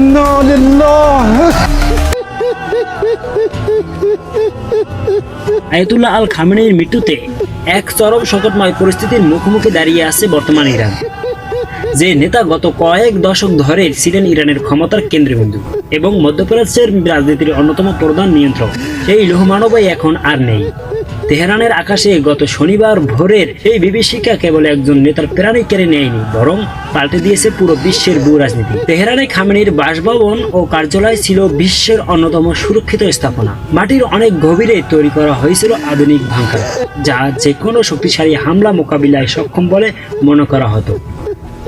ইন্না লিল্লাহ। আয়াতুল্লাহ আল খামেনির মৃত্যুতে এক চরম সংকটময় পরিস্থিতির মুখোমুখি দাঁড়িয়ে আছে বর্তমান ইরান। যে নেতা গত কয়েক দশক ধরে ছিলেন ইরানের ক্ষমতার কেন্দ্রবিন্দু এবং মধ্যপ্রাচ্যের রাজনীতির অন্যতম প্রধান নিয়ন্ত্রক, সেই লৌহমানবই এখন আর নেই। তেহরানের আকাশে গত শনিবার ভোরের এই বিভীষিকা কেবল একজন নেতার প্রাণী কেড়ে নেয়নি, বরং পাল্টে দিয়েছে পুরো বিশ্বের ভূ রাজনীতি। তেহরানে খামেনির বাসভবন ও কার্যালয় ছিল বিশ্বের অন্যতম সুরক্ষিত স্থাপনা। মাটির অনেক গভীরে তৈরি করা হয়েছিল আধুনিক ভাঙ্কার, যা যে কোনো শক্তিশালী হামলা মোকাবিলায় সক্ষম বলে মনে করা হতো।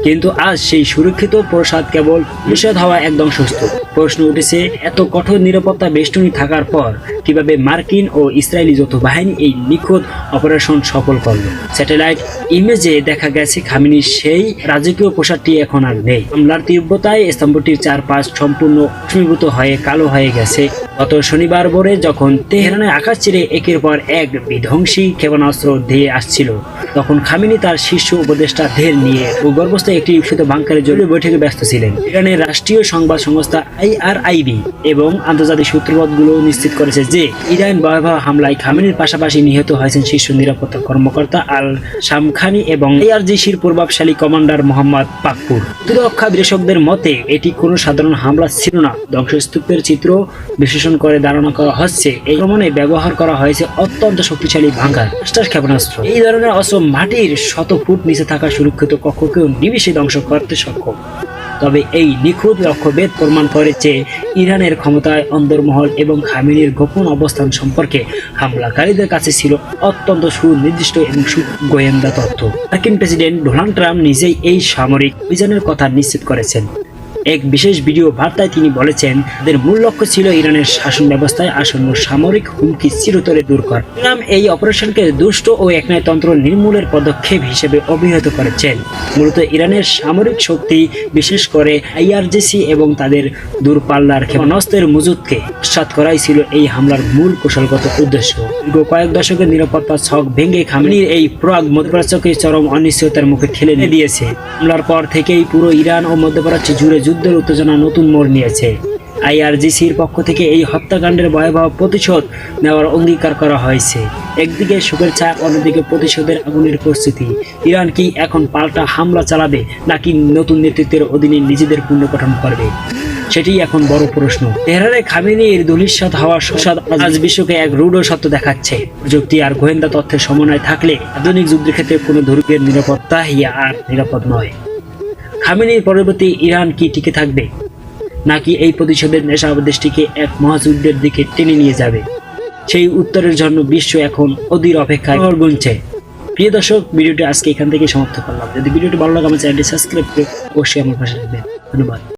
কিন্তু আজ সেই সুরক্ষিত প্রসাদ কেবল নিষেধ হওয়া একদম সুস্থ। প্রশ্ন উঠেছে, এত কঠোর নিরাপত্তা বেষ্টনী থাকার পর কিভাবে মার্কিন ও ইসরায়েলি যৌথ বাহিনী এই নিখুঁত অপারেশন সফল করলো? স্যাটেলাইট ইমেজে দেখা গেছে খামেনির সেই রাজকীয় প্রসাদটি এখন আর নেই। হামলার তীব্রতায় স্তম্ভটির চারপাশ সম্পূর্ণ ভস্মীভূত হয়ে কালো হয়ে গেছে। গত শনিবার ভোরে যখন তেহরানের আকাশ ছেড়ে একের পর এক বিধ্বংসী ক্ষেপণাস্ত্র ধেয়ে আসছিল, তখন খামেনি তার শীর্ষ উপদেষ্টাদের নিয়ে ভূগর্ভস্থ একটি বিকশিত বাংকারে জরুরি বৈঠকে ব্যস্ত ছিলেন। ইরানের রাষ্ট্রীয় সংবাদ সংস্থা IRIB এবং আন্তর্জাতিক সূত্রপাতগুলো নিশ্চিত করেছে যে ইরান ভয়াবহ হামলায় খামেনির পাশাপাশি নিহত হয়েছেন শীর্ষ নিরাপত্তা কর্মকর্তা আল শামখানি এবং IRGCর প্রভাবশালী কমান্ডার মোহাম্মদ পাকপুর। প্রতিরক্ষা বিশেষজ্ঞদের মতে এটি কোনো সাধারণ হামলা ছিল না। ধ্বংসস্তূপের চিত্র বিশ্লেষণ করে ধারণা করা হচ্ছে এই আক্রমণে ব্যবহার করা হয়েছে অত্যন্ত শক্তিশালী ভাঙ্গার ক্ষেপণাস্ত্র। এই ধরনের অস্ত্র মাটির শত ফুট নিচে থাকা সুরক্ষিত কক্ষকেও নিমিষে ধ্বংস করতে সক্ষম। তবে এই নিখুঁত লক্ষ্যভেদ প্রমাণ করে যে ইরানের ক্ষমতায় অন্দরমহল এবং খামেনির গোপন অবস্থান সম্পর্কে হামলাকারীদের কাছে ছিল অত্যন্ত সুনির্দিষ্ট এবং গোয়েন্দা তথ্য। মার্কিন প্রেসিডেন্ট ডোনাল্ড ট্রাম্প নিজেই এই সামরিক অভিযানের কথা নিশ্চিত করেছেন। এক বিশেষ ভিডিও বার্তায় তিনি বলেছেন, তাদের মূল লক্ষ্য ছিল ইরানের শাসন ব্যবস্থায় আসন্ন সামরিক হুমকি চিরতরে দূর করা। ট্রাম্প এই অপারেশনকে দুষ্ট ও একনায়কতন্ত্র নির্মূলের পদক্ষেপ হিসেবে অভিহিত করেছেন। মূলত ইরানের সামরিক শক্তি, বিশেষ করে IRGC এবং তাদের দূরপাল্লার ক্ষেপণাস্ত্রের মজুদকে উৎসাত করাই ছিল এই হামলার মূল কৌশলগত উদ্দেশ্য। দীর্ঘ কয়েক দশকের নিরাপত্তা ছক ভেঙে খামেনির এই প্রয়াগ মধ্যপ্রাচ্যকে চরম অনিশ্চয়তার মুখে ঠেলে দিয়েছে। হামলার পর থেকেই পুরো ইরান ও মধ্যপ্রাচ্য জুড়ে যুদ্ধের উত্তেজনা নতুন মোড় নিয়েছে। IRGCর পক্ষ থেকে এই হত্যাকাণ্ডের ভয়াবহ প্রতিশোধ নেওয়ার অঙ্গীকার করা হয়েছে। একদিকে শোকের ছায়া, অন্যদিকে প্রতিশোধের আগুনের প্রস্তুতি। ইরান কি এখন পাল্টা হামলা চালাবে, নাকি নতুন নেতৃত্বের অধীনে নিজেদের পুনর্গঠন করবে? সেটি এখন বড় প্রশ্ন। তেহরানে খামেনির ধূলিসাৎ হওয়ার সুস্বাদ আজ বিশ্বকে এক রূঢ় সত্য দেখাচ্ছে। প্রযুক্তি আর গোয়েন্দা তথ্যের সমন্বয় থাকলে আধুনিক যুদ্ধের ক্ষেত্রে কোনো ধর্মীয় নিরাপত্তা আর নিরাপদ নয়। খামেনির পরবর্তী ইরান কি টিকে থাকবে, নাকি এই প্রতিশোধের নেশা দেশটিকে এক মহাযুদ্ধের দিকে টেনে নিয়ে যাবে? সেই উত্তরের জন্য বিশ্ব এখন অধীর অপেক্ষায় গুনছে। প্রিয় দর্শক, ভিডিওটি আজকে এখান থেকে সমাপ্ত করলাম। যদি ভিডিওটি ভালো লাগে আমার চ্যানেলটি সাবস্ক্রাইব করে অবশ্যই আমার পাশে থাকবেন। ধন্যবাদ।